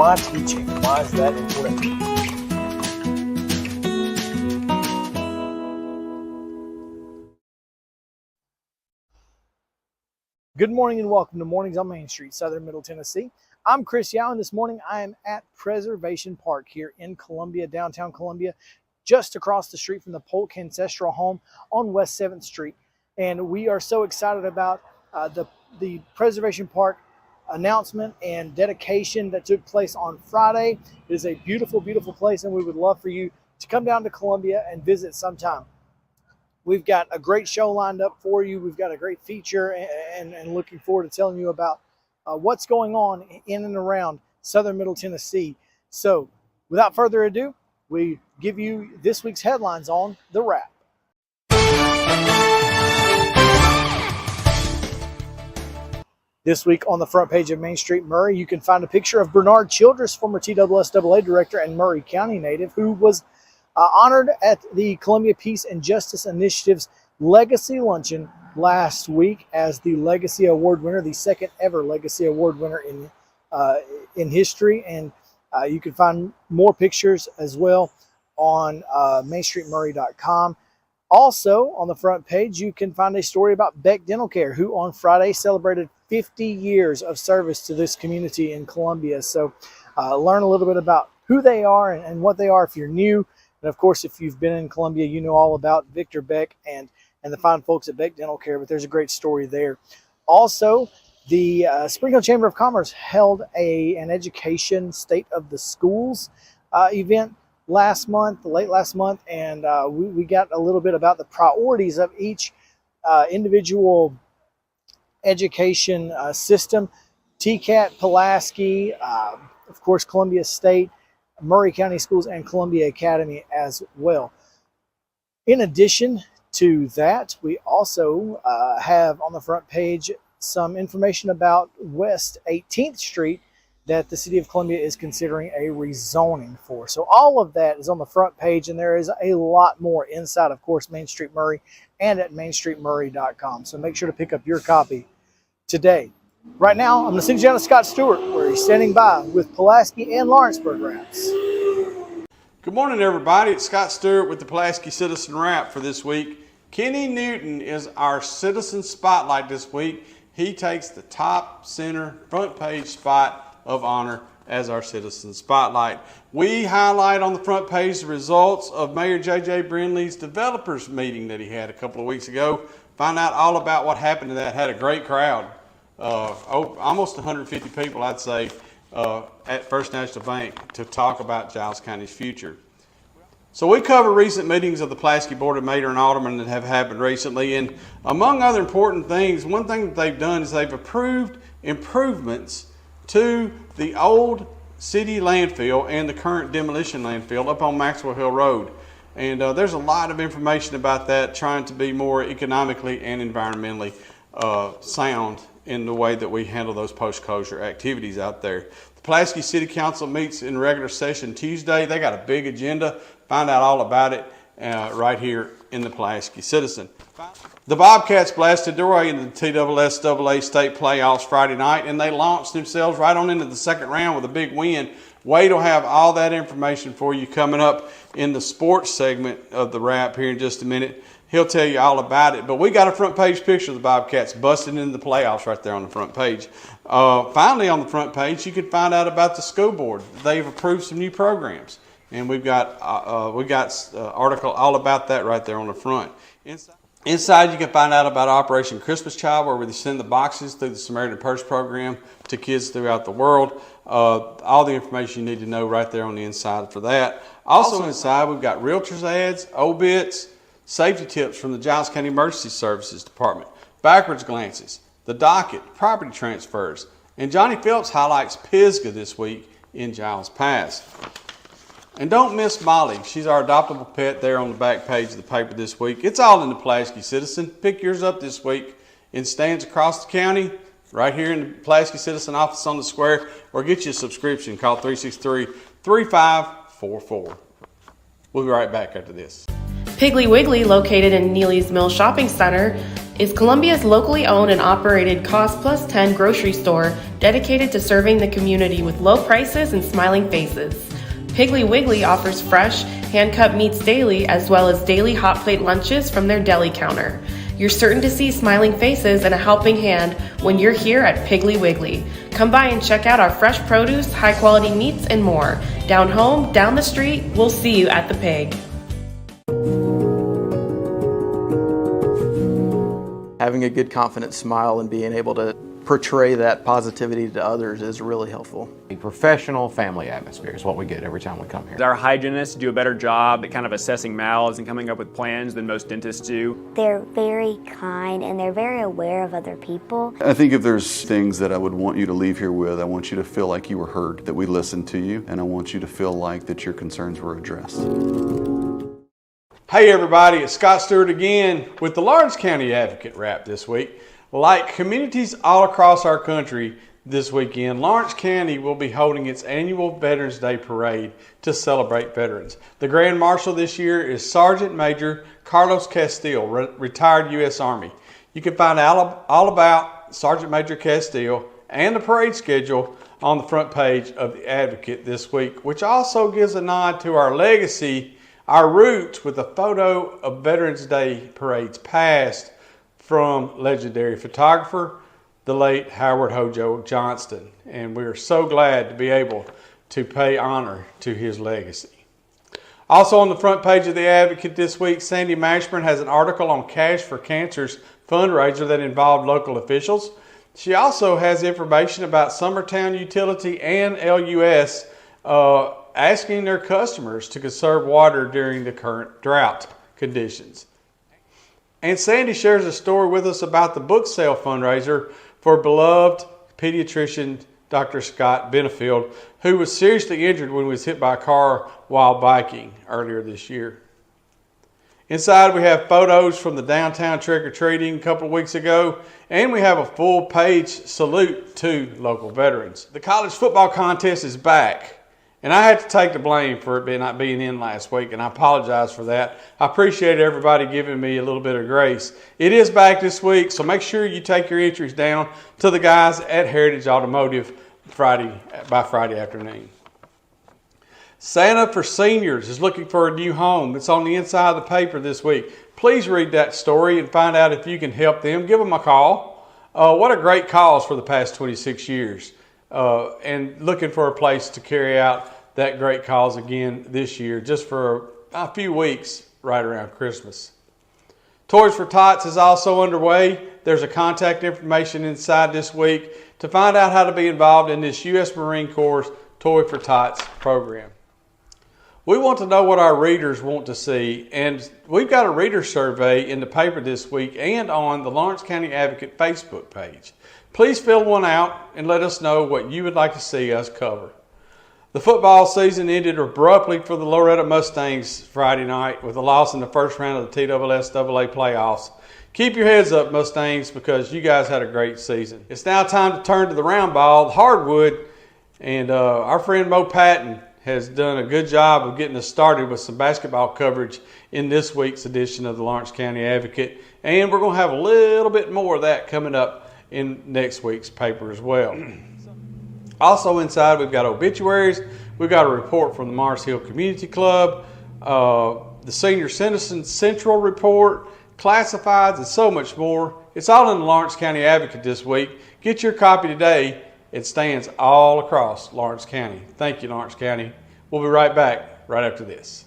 why teaching? Why is that important? Good morning and welcome to Mornings on Main Street, Southern Middle Tennessee. I'm Chris Yow, and this morning I am at Preservation Park here in Columbia, downtown Columbia, just across the street from the Polk Ancestral Home on West 7th Street. And we are so excited about the Preservation Park announcement and dedication that took place on Friday. It is a beautiful, beautiful place, and we would love for you to come down to Columbia and visit sometime. We've got a great show lined up for you. We've got a great feature and looking forward to telling you about what's going on in and around Southern Middle Tennessee. So without further ado, we give you this week's headlines on The Wrap. This week on the front page of Main Street Maury, you can find a picture of Bernard Childress, former TSSAA director and Maury County native, who was honored at the Columbia Peace and Justice Initiative's Legacy Luncheon last week as the Legacy Award winner, the second ever Legacy Award winner in history. And you can find more pictures as well on mainstreetmaury.com. Also on the front page, you can find a story about Beck Dental Care, who on Friday celebrated 50 years of service to this community in Columbia. So learn a little bit about who they are and what they are if you're new. And of course, if you've been in Columbia, you know all about Victor Beck and the fine folks at Beck Dental Care, but there's a great story there. Also, the Spring Hill Chamber of Commerce held an education State of the Schools event late last month, and we got a little bit about the priorities of each individual education system. TCAT, Pulaski, of course, Columbia State, Maury County Schools, and Columbia Academy as well. In addition to that, we also have on the front page some information about West 18th Street that the City of Columbia is considering a rezoning for. So all of that is on the front page, and there is a lot more inside, of course, Main Street Maury and at mainstreetmaury.com. So make sure to pick up your copy today. Right now, I'm going to send you down to Scott Stewart, where he's standing by with Pulaski and Lawrenceburg Wraps. Good morning, everybody. It's Scott Stewart with the Pulaski Citizen Wrap for this week. Kenny Newton is our Citizen Spotlight this week. He takes the top center front page spot of honor as our Citizen Spotlight. We highlight on the front page the results of Mayor J.J. Brindley's developers meeting that he had a couple of weeks ago. Find out all about what happened to that. Had a great crowd. Almost 150 people, I'd say, at First National Bank to talk about Giles County's future. So we cover recent meetings of the Pulaski Board of Mayor and Aldermen that have happened recently, and among other important things, one thing that they've done is they've approved improvements to the old city landfill and the current demolition landfill up on Maxwell Hill Road. And there's a lot of information about that, trying to be more economically and environmentally sound in the way that we handle those post-closure activities out there. The Pulaski City Council meets in regular session Tuesday. They got a big agenda. Find out all about it right here in the Pulaski Citizen. The Bobcats blasted their way into the TSSAA state playoffs Friday night, and they launched themselves right on into the second round with a big win. Wade will have all that information for you coming up in the sports segment of the wrap here in just a minute. He'll tell you all about it. But we got a front page picture of the Bobcats busting into the playoffs right there on the front page. Finally, on the front page, you can find out about the school board. They've approved some new programs, and we've got article all about that right there on the front. Inside, you can find out about Operation Christmas Child, where we send the boxes through the Samaritan Purse program to kids throughout the world. All the information you need to know right there on the inside for that. Also inside, we've got realtors ads, obits, safety tips from the Giles County Emergency Services Department, backwards glances, the docket, property transfers, and Johnny Phelps highlights Pisgah this week in Giles Pass. And don't miss Molly. She's our adoptable pet there on the back page of the paper this week. It's all in the Pulaski Citizen. Pick yours up this week in stands across the county, right here in the Pulaski Citizen office on the square, or get you a subscription. Call 363-3544. We'll be right back after this. Piggly Wiggly, located in Neely's Mill Shopping Center, is Columbia's locally owned and operated Cost Plus 10 grocery store dedicated to serving the community with low prices and smiling faces. Piggly Wiggly offers fresh, hand-cut meats daily as well as daily hot plate lunches from their deli counter. You're certain to see smiling faces and a helping hand when you're here at Piggly Wiggly. Come by and check out our fresh produce, high-quality meats, and more. Down home, down the street, we'll see you at the Pig. Having a good, confident smile and being able to portray that positivity to others is really helpful. A professional family atmosphere is what we get every time we come here. Our hygienists do a better job at kind of assessing mouths and coming up with plans than most dentists do. They're very kind and they're very aware of other people. I think if there's things that I would want you to leave here with, I want you to feel like you were heard, that we listened to you, and I want you to feel like that your concerns were addressed. Hey everybody, it's Scott Stewart again with the Lawrence County Advocate Wrap this week. Like communities all across our country this weekend, Lawrence County will be holding its annual Veterans Day Parade to celebrate veterans. The Grand Marshal this year is Sergeant Major Carlos Castile, retired U.S. Army. You can find out all about Sergeant Major Castile and the parade schedule on the front page of the Advocate this week, which also gives a nod to our legacy, our roots, with a photo of Veterans Day parades past from legendary photographer, the late Howard Hojo Johnston. And we are so glad to be able to pay honor to his legacy. Also on the front page of the Advocate this week, Sandy Mashburn has an article on Cash for Cancer's fundraiser that involved local officials. She also has information about Summertown Utility and LUS asking their customers to conserve water during the current drought conditions. And Sandy shares a story with us about the book sale fundraiser for beloved pediatrician Dr. Scott Benefield, who was seriously injured when he was hit by a car while biking earlier this year. Inside we have photos from the downtown trick-or-treating a couple of weeks ago, and we have a full-page salute to local veterans. The college football contest is back. And I had to take the blame for it not being in last week, and I apologize for that. I appreciate everybody giving me a little bit of grace. It is back this week, so make sure you take your entries down to the guys at Heritage Automotive by Friday afternoon. Santa for Seniors is looking for a new home. It's on the inside of the paper this week. Please read that story and find out if you can help them. Give them a call. What a great cause for the past 26 years. And looking for a place to carry out that great cause again this year, just for a few weeks right around Christmas. Toys for Tots is also underway. There's a contact information inside this week to find out how to be involved in this U.S. Marine Corps Toy for Tots program. We want to know what our readers want to see, and we've got a reader survey in the paper this week and on the Lawrence County Advocate Facebook page. Please fill one out and let us know what you would like to see us cover. The football season ended abruptly for the Loretta Mustangs Friday night with a loss in the first round of the TSSAA playoffs. Keep your heads up, Mustangs, because you guys had a great season. It's now time to turn to the round ball, the hardwood, and our friend Mo Patton has done a good job of getting us started with some basketball coverage in this week's edition of the Lawrence County Advocate, and we're going to have a little bit more of that coming up in next week's paper as well. Also inside, we've got obituaries. We've got a report from the Mars Hill Community Club, the Senior Citizen Central Report, classifieds, and so much more. It's all in the Lawrence County Advocate this week. Get your copy today. It stands all across Lawrence County. Thank you, Lawrence County. We'll be right back right after this.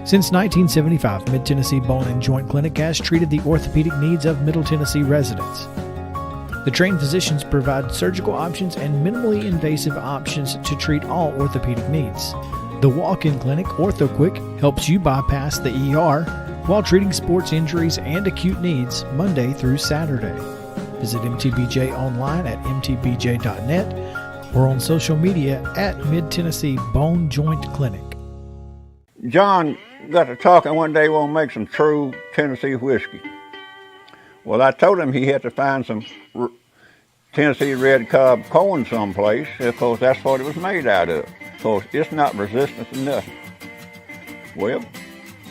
Since 1975, Mid-Tennessee Bone and Joint Clinic has treated the orthopedic needs of Middle Tennessee residents. The trained physicians provide surgical options and minimally invasive options to treat all orthopedic needs. The walk-in clinic, OrthoQuick, helps you bypass the ER while treating sports injuries and acute needs Monday through Saturday. Visit MTBJ online at mtbj.net or on social media at Mid-Tennessee Bone Joint Clinic. John got to talking one day, we'll make some true Tennessee whiskey. Well, I told him he had to find some Tennessee red cob corn someplace, because that's what it was made out of. Because it's not resistant to nothing. Well,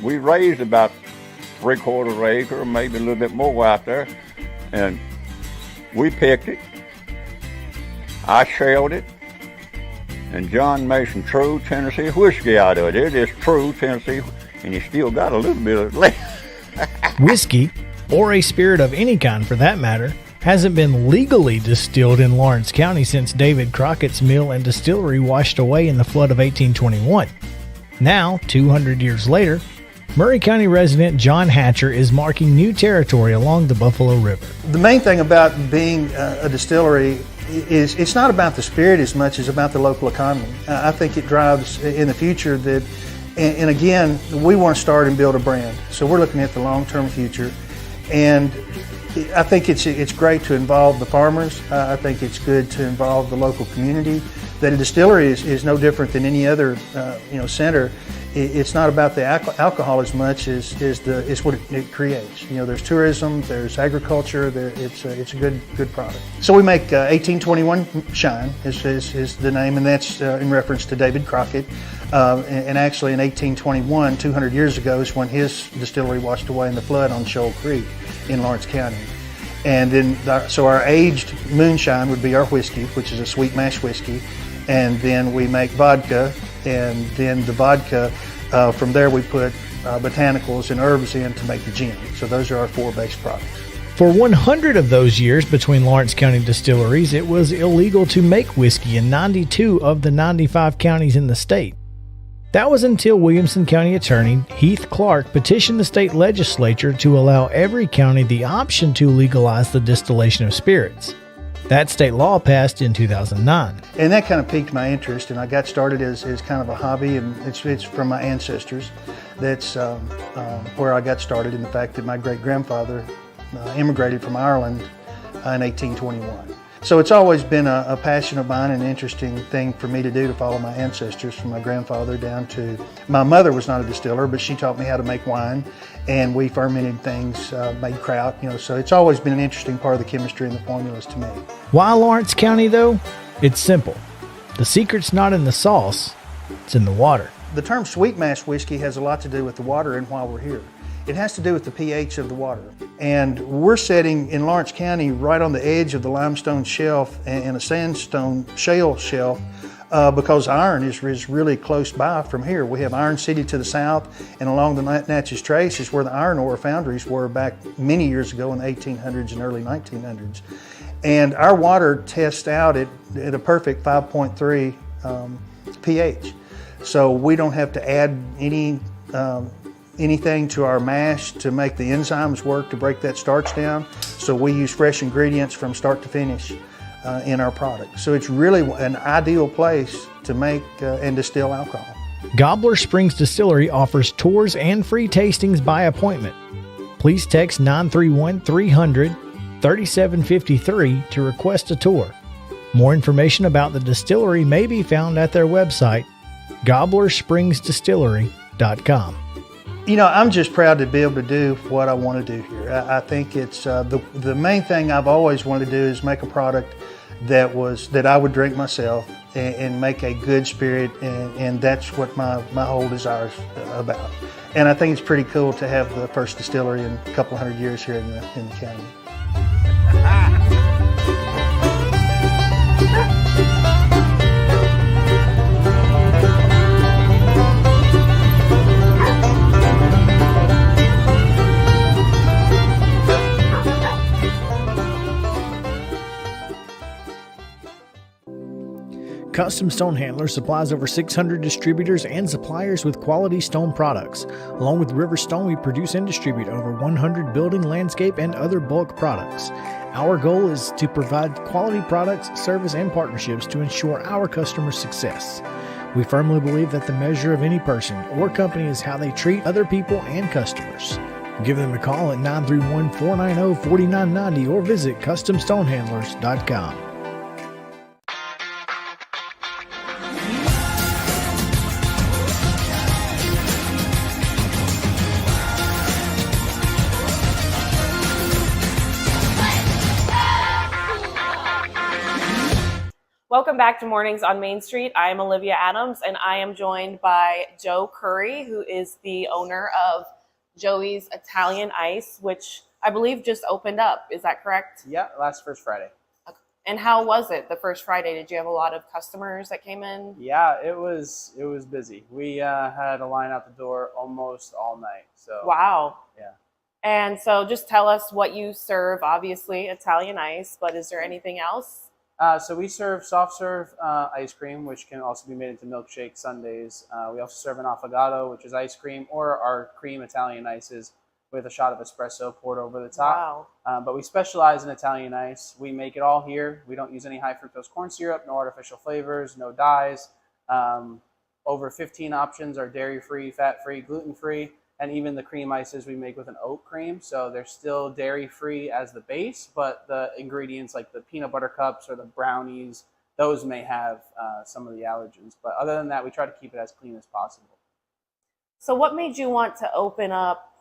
we raised about 3/4 acre, maybe a little bit more out there. And we picked it. I shelled it. And John made some true Tennessee whiskey out of it. It is true Tennessee, and you still got a little bit of it left. Whiskey, or a spirit of any kind for that matter, hasn't been legally distilled in Lawrence County since David Crockett's mill and distillery washed away in the flood of 1821. Now, 200 years later, Maury County resident John Hatcher is marking new territory along the Buffalo River. The main thing about being a distillery is it's not about the spirit as much as about the local economy. I think it drives in the future that, and again, we want to start and build a brand. So we're looking at the long-term future. And I think it's great to involve the farmers. I think it's good to involve the local community. That a distillery is no different than any other center. It's not about the alcohol as much as it's what it creates. There's tourism, there's agriculture. It's a good product. So we make 1821 Shine is the name, and that's in reference to David Crockett. And actually in 1821, 200 years ago, is when his distillery washed away in the flood on Shoal Creek in Lawrence County. And then, so our aged moonshine would be our whiskey, which is a sweet mash whiskey. And then we make vodka, and then the vodka, from there we put botanicals and herbs in to make the gin. So those are our 4 base products. For 100 of those years between Lawrence County distilleries, it was illegal to make whiskey in 92 of the 95 counties in the state. That was until Williamson County Attorney Heath Clark petitioned the state legislature to allow every county the option to legalize the distillation of spirits. That state law passed in 2009. And that kind of piqued my interest, and I got started as kind of a hobby, and it's from my ancestors. That's where I got started, in the fact that my great-grandfather immigrated from Ireland in 1821. So it's always been a passion of mine and an interesting thing for me to do, to follow my ancestors from my grandfather down to... My mother was not a distiller, but she taught me how to make wine, and we fermented things, made kraut, so it's always been an interesting part of the chemistry and the formulas to me. Why Lawrence County, though? It's simple. The secret's not in the sauce, it's in the water. The term sweet mash whiskey has a lot to do with the water and why we're here. It has to do with the pH of the water. And we're sitting in Lawrence County right on the edge of the limestone shelf and a sandstone shale shelf because iron is really close by from here. We have Iron City to the south, and along the Natchez Trace is where the iron ore foundries were back many years ago in the 1800s and early 1900s. And our water tests out at a perfect 5.3 pH. So we don't have to add anything to our mash to make the enzymes work to break that starch down. So we use fresh ingredients from start to finish in our product. So it's really an ideal place to make and distill alcohol. Gobbler Springs Distillery offers tours and free tastings by appointment. Please text 931-300-3753 to request a tour. More information about the distillery may be found at their website, gobblerspringsdistillery.com. I'm just proud to be able to do what I want to do here. I think it's the main thing I've always wanted to do is make a product that I would drink myself and make a good spirit, and that's what my whole desire is about. And I think it's pretty cool to have the first distillery in a couple hundred years here in the county. Custom Stone Handler supplies over 600 distributors and suppliers with quality stone products. Along with River Stone, we produce and distribute over 100 building, landscape, and other bulk products. Our goal is to provide quality products, service, and partnerships to ensure our customers' success. We firmly believe that the measure of any person or company is how they treat other people and customers. Give them a call at 931-490-4990 or visit CustomStonehandlers.com. Welcome back to Mornings on Main Street. I am Olivia Adams, and I am joined by Joe Curry, who is the owner of Joey's Italian Ice, which I believe just opened up. Is that correct? Yeah, last first Friday. Okay. And how was it the first Friday? Did you have a lot of customers that came in? Yeah, it was busy. We had a line out the door almost all night. So Wow. yeah. And so just tell us what you serve. Obviously, Italian Ice, but is there anything else? So we serve soft serve ice cream, which can also be made into milkshake sundaes. We also serve an affogato, which is ice cream, or our cream Italian ices with a shot of espresso poured over the top. Wow. But we specialize in Italian ice. We make it all here. We don't use any high fructose corn syrup, no artificial flavors, no dyes. Over 15 options are dairy-free, fat-free, gluten-free. And even the cream ices we make with an oat cream. So they're still dairy-free as the base, but the ingredients like the peanut butter cups or the brownies, those may have some of the allergens. But other than that, we try to keep it as clean as possible. So what made you want to open up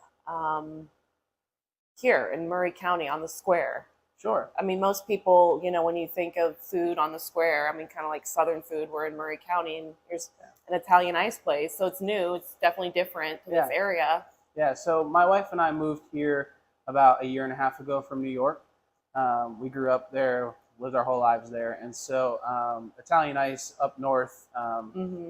here in Maury County on the square? Sure. I mean, most people, you know, when you think of food on the square, I mean, kind of like Southern food, we're in Maury County and here's an Italian ice place. So it's new. It's definitely different to this area. Yeah. So my wife and I moved here about a year and a half ago from New York. We grew up there, lived our whole lives there. And so Italian ice up north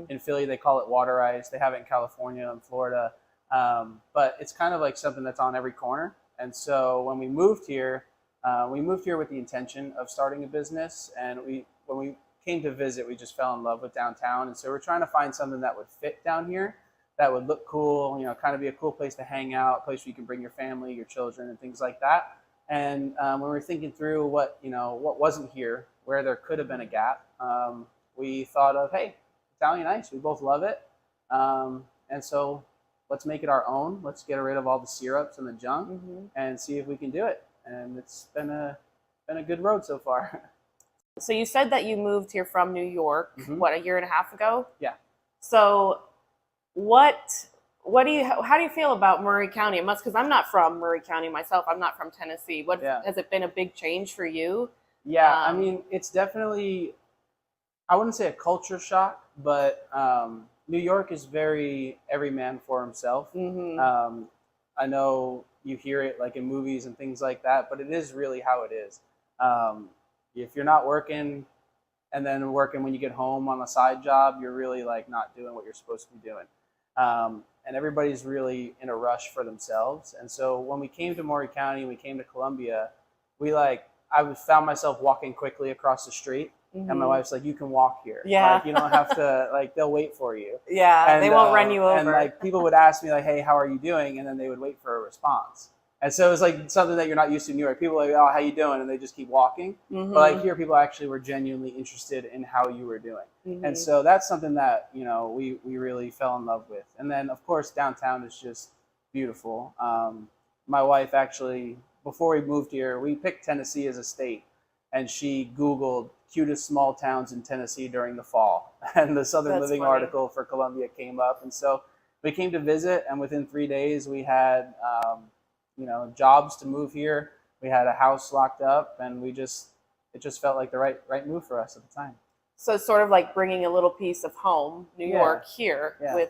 in Philly, they call it water ice. They have it in California and Florida. But it's kind of like something that's on every corner. And so when we moved here with the intention of starting a business. And when we came to visit, we just fell in love with downtown. And so we're trying to find something that would fit down here, that would look cool, you know, kind of be a cool place to hang out, a place where you can bring your family, your children, and things like that. And when we were thinking through what wasn't here, where there could have been a gap, we thought of, hey, Italian ice, we both love it. And so let's make it our own. Let's get rid of all the syrups and the junk and see if we can do it. And it's been a good road so far. So you said that you moved here from New York, what, a year and a half ago? Yeah. So how do you feel about Maury County? It must, because I'm not from Maury County myself. I'm not from Tennessee. Has it been a big change for you? Yeah, I mean, it's definitely, I wouldn't say a culture shock, but New York is very every man for himself. I know you hear it like in movies and things like that, but it is really how it is. If you're not working and then working when you get home on a side job, you're really like not doing what you're supposed to be doing. And everybody's really in a rush for themselves. And so when we came to Maury County, we came to Columbia, I found myself walking quickly across the street. And my wife's like, you can walk here. Yeah. Like, you don't have to, like, they'll wait for you. Yeah, And, they won't run you over. And like people would ask me like, hey, how are you doing? And then they would wait for a response. And so it was like something that you're not used to in New York. People are like, oh, how you doing? And they just keep walking. But like here, people actually were genuinely interested in how you were doing. And so that's something that, you know, we really fell in love with. And then of course, downtown is just beautiful. My wife actually, before we moved here, we picked Tennessee as a state, and she Googled cutest small towns in Tennessee during the fall. And the Southern Living article for Columbia came up. And so we came to visit, and within 3 days we had, jobs to move here. We had a house locked up, and it just felt like the right move for us at the time. So it's sort of like bringing a little piece of home, New York, here. Yeah.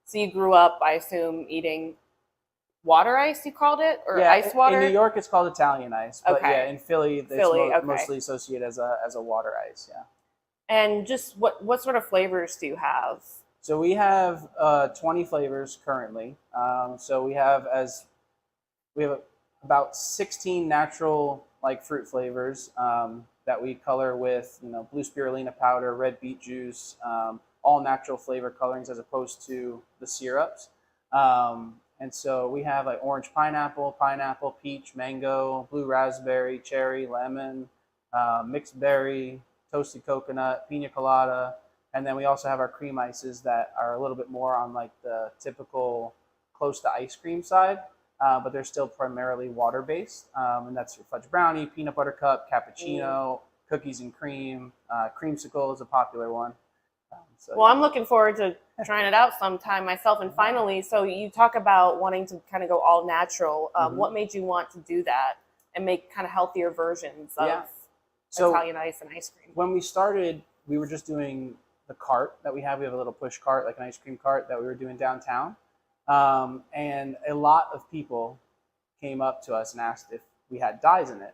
So you grew up, I assume, eating water ice, you called it? Or ice water? In New York, it's called Italian ice. But Okay. yeah, in Philly, it's mostly associated as a water ice, yeah. And just what sort of flavors do you have? So we have 20 flavors currently. So we have about 16 natural like fruit flavors that we color with, blue spirulina powder, red beet juice, all natural flavor colorings as opposed to the syrups. And so we have like orange pineapple, peach, mango, blue raspberry, cherry, lemon, mixed berry, toasted coconut, pina colada. And then we also have our cream ices that are a little bit more on like the typical close to ice cream side, but they're still primarily water-based. And that's your fudge brownie, peanut butter cup, cappuccino, cookies and cream, creamsicle is a popular one. Well, I'm looking forward to trying it out sometime myself. And finally, so you talk about wanting to kind of go all natural. What made you want to do that and make kind of healthier versions of Italian ice and ice cream? When we started, we were just doing the cart that we have. We have a little push cart, like an ice cream cart that we were doing downtown. And a lot of people came up to us and asked if we had dyes in it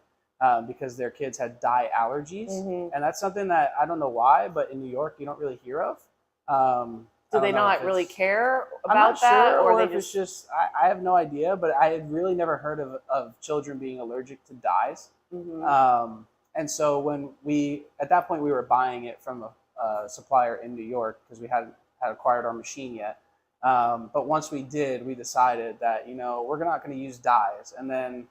because their kids had dye allergies. And that's something that I don't know why, but in New York, you don't really hear of. Do they not really care I'm not about that? sure, or they if it's just, I have no idea, but I had really never heard of children being allergic to dyes. And so when at that point, we were buying it from a supplier in New York because we hadn't acquired our machine yet. But once we did, we decided that, we're not going to use dyes. And then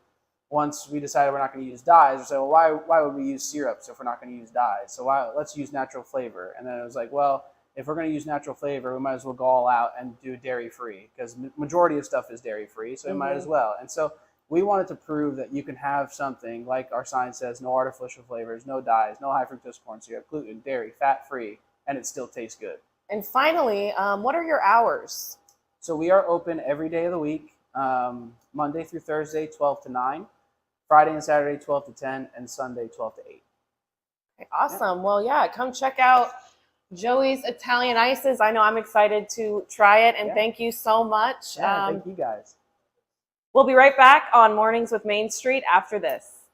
once we decided we're not going to use dyes, we said, well, why would we use syrups if we're not going to use dyes? So let's use natural flavor. And then it was like, well, if we're going to use natural flavor, we might as well go all out and do dairy-free because majority of stuff is dairy-free, so we might as well. And so we wanted to prove that you can have something like our sign says, no artificial flavors, no dyes, no high fructose corn syrup, gluten, dairy, fat-free, and it still tastes good. And finally, what are your hours? So we are open every day of the week, Monday through Thursday, 12 to 9, Friday and Saturday, 12 to 10, and Sunday, 12 to 8. Okay, awesome. Yeah. Well, come check out Joey's Italian Ices. I know I'm excited to try it, and thank you so much. Thank you guys. We'll be right back on Mornings with Main Street after this.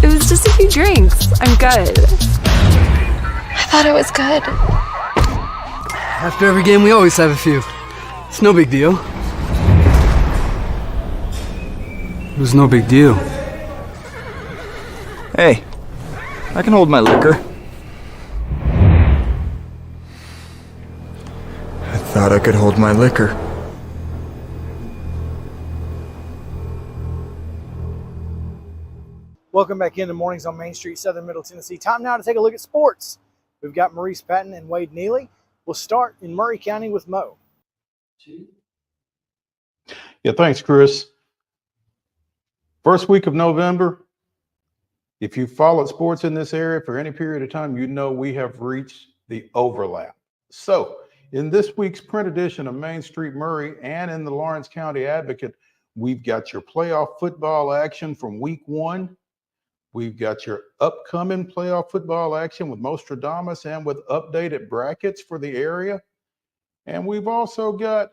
It was just a few drinks. I'm good. I thought it was good. After every game, we always have a few. It's no big deal. It was no big deal. Hey, I can hold my liquor. I thought I could hold my liquor. Welcome back into Mornings on Main Street, Southern Middle Tennessee. Time now to take a look at sports. We've got Maurice, Patton, and Wade Neely. We'll start in Maury County with Mo. Yeah, thanks, Chris. First week of November, if you followed sports in this area for any period of time, you know we have reached the overlap. So, in this week's print edition of Main Street Maury and in the Lawrence County Advocate, we've got your playoff football action from week 1. We've got your upcoming playoff football action with Nostradamus and with updated brackets for the area. And we've also got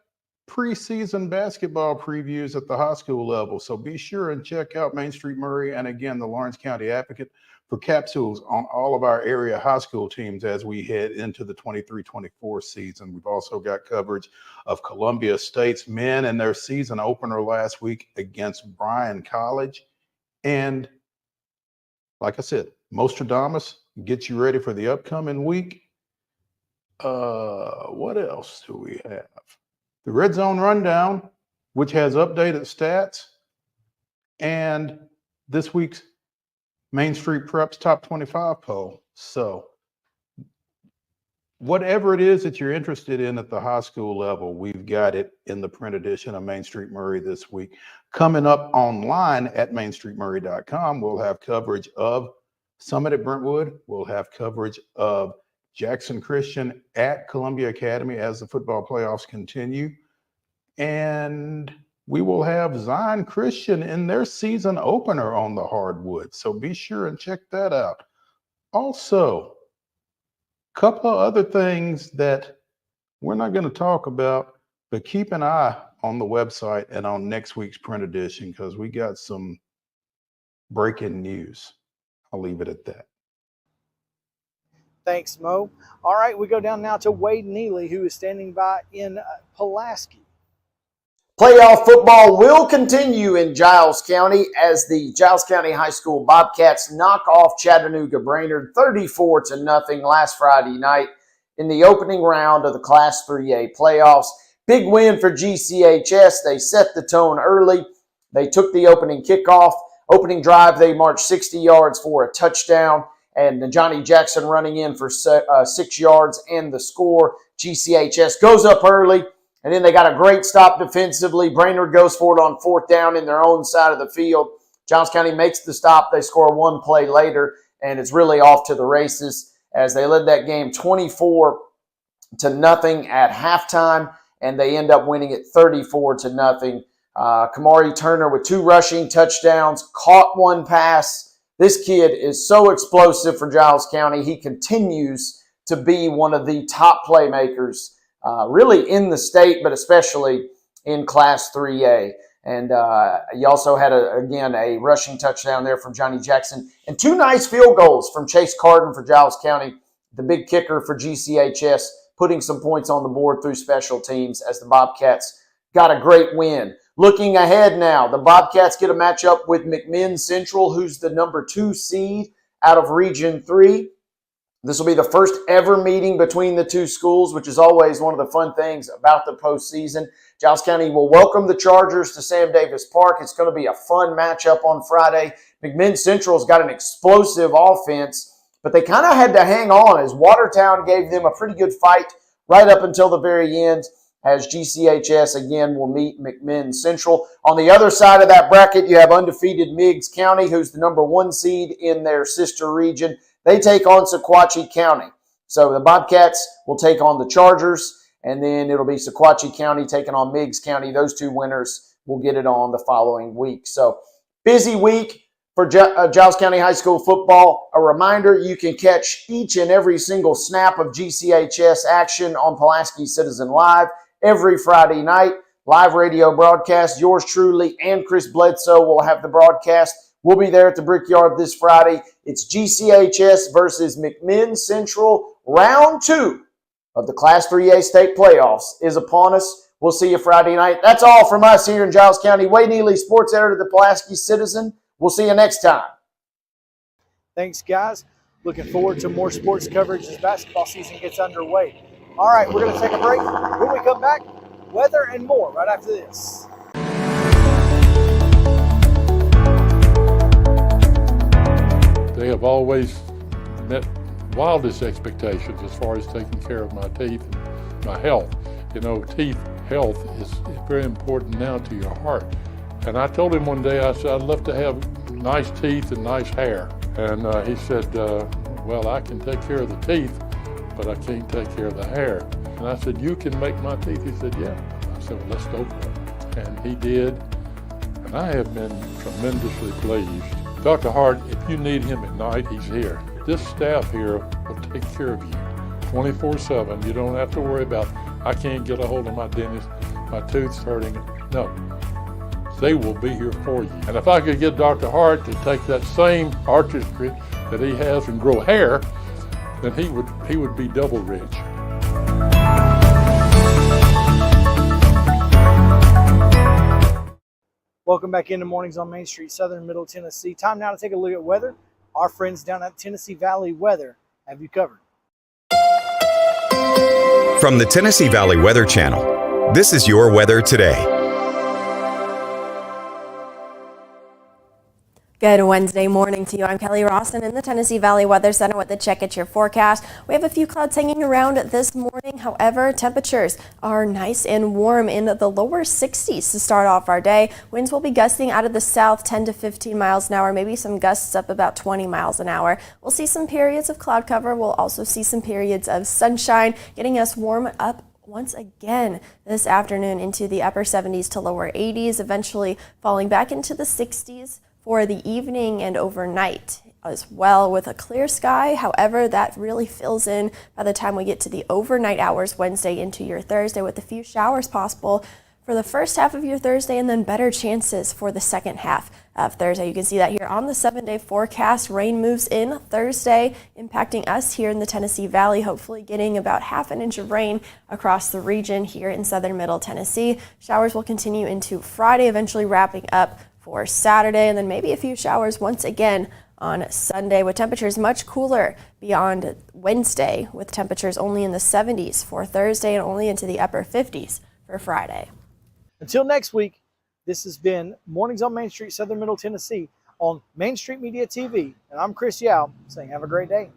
preseason basketball previews at the high school level. So be sure and check out Main Street Maury and again, the Lawrence County Advocate for capsules on all of our area high school teams as we head into the 23-24 season. We've also got coverage of Columbia State's men and their season opener last week against Bryan College. And like I said, Nostradamus gets you ready for the upcoming week. What else do we have? The Red Zone Rundown, which has updated stats, and this week's Main Street Preps Top 25 poll. So whatever it is that you're interested in at the high school level, we've got it in the print edition of Main Street Maury this week. Coming up online at mainstreetmaury.com, we'll have coverage of Summit at Brentwood. We'll have coverage of Jackson Christian at Columbia Academy as the football playoffs continue. And we will have Zion Christian in their season opener on the hardwood. So be sure and check that out. Also, a couple of other things that we're not going to talk about, but keep an eye on the website and on next week's print edition because we got some breaking news. I'll leave it at that. Thanks, Mo. All right, we go down now to Wade Neely, who is standing by in Pulaski. Playoff football will continue in Giles County as the Giles County High School Bobcats knock off Chattanooga Brainerd 34-0 last Friday night in the opening round of the Class 3A playoffs. Big win for GCHS. They set the tone early. They took the opening kickoff. Opening drive, they marched 60 yards for a touchdown. And Johnny Jackson running in for 6 yards and the score. GCHS goes up early, and then they got a great stop defensively. Brainerd goes for it on 4th down in their own side of the field. Giles County makes the stop. They score one play later, and it's really off to the races as they led that game 24-0 at halftime, and they end up winning it 34-0. Kamari Turner with 2 rushing touchdowns, caught one pass. This kid is so explosive for Giles County. He continues to be one of the top playmakers really in the state, but especially in Class 3A. And you also had, again, a rushing touchdown there from Johnny Jackson and 2 nice field goals from Chase Carden for Giles County, the big kicker for GCHS, putting some points on the board through special teams as the Bobcats got a great win. Looking ahead now, the Bobcats get a matchup with McMinn Central, who's the number 2 seed out of Region 3. This will be the first ever meeting between the two schools, which is always one of the fun things about the postseason. Giles County will welcome the Chargers to Sam Davis Park. It's going to be a fun matchup on Friday. McMinn Central's got an explosive offense, but they kind of had to hang on as Watertown gave them a pretty good fight right up until the very end, as GCHS again will meet McMinn Central. On the other side of that bracket, you have undefeated Meigs County, who's the number 1 seed in their sister region. They take on Sequatchie County. So the Bobcats will take on the Chargers, and then it'll be Sequatchie County taking on Meigs County. Those 2 winners will get it on the following week. So busy week for Giles County High School football. A reminder, you can catch each and every single snap of GCHS action on Pulaski Citizen Live every Friday night. Live radio broadcast. Yours truly and Chris Bledsoe will have the broadcast. We'll be there at the Brickyard this Friday. It's GCHS versus McMinn Central. Round 2 of the Class 3A state playoffs is upon us. We'll see you Friday night. That's all from us here in Giles County. Wade Neely, sports editor of the Pulaski Citizen. We'll see you next time. Thanks, guys. Looking forward to more sports coverage as basketball season gets underway. All right, we're going to take a break. When we come back, weather and more right after this. They have always met wildest expectations as far as taking care of my teeth and my health. You know, teeth health is very important now to your heart. And I told him one day, I said, I'd love to have nice teeth and nice hair. And he said, well, I can take care of the teeth, but I can't take care of the hair. And I said, you can make my teeth? He said, yeah. I said, well, let's go for it. And he did. And I have been tremendously pleased. Dr. Hart, if you need him at night, he's here. This staff here will take care of you 24/7. You don't have to worry about, I can't get a hold of my dentist, my tooth's hurting. No, they will be here for you. And if I could get Dr. Hart to take that same artistry that he has and grow hair, then he would be double rich. Welcome back into Mornings on Main Street, Southern Middle Tennessee. Time now to take a look at weather. Our friends down at Tennessee Valley Weather have you covered. From the Tennessee Valley Weather Channel, this is your weather today. Good Wednesday morning to you. I'm Kelly Roston in the Tennessee Valley Weather Center with a check at your forecast. We have a few clouds hanging around this morning. However, temperatures are nice and warm in the lower 60s to start off our day. Winds will be gusting out of the south 10 to 15 miles an hour, maybe some gusts up about 20 miles an hour. We'll see some periods of cloud cover. We'll also see some periods of sunshine, getting us warm up once again this afternoon into the upper 70s to lower 80s, eventually falling back into the 60s for the evening and overnight as well with a clear sky. However, that really fills in by the time we get to the overnight hours Wednesday into your Thursday, with a few showers possible for the first half of your Thursday and then better chances for the second half of Thursday. You can see that here on the 7-day forecast. Rain moves in Thursday, impacting us here in the Tennessee Valley, hopefully getting about half an inch of rain across the region here in southern middle Tennessee. Showers will continue into Friday, eventually wrapping up for Saturday, and then maybe a few showers once again on Sunday, with temperatures much cooler beyond Wednesday, with temperatures only in the 70s for Thursday and only into the upper 50s for Friday. Until next week, this has been Mornings on Main Street, Southern Middle Tennessee on Main Street Media TV, and I'm Chris Yow saying have a great day.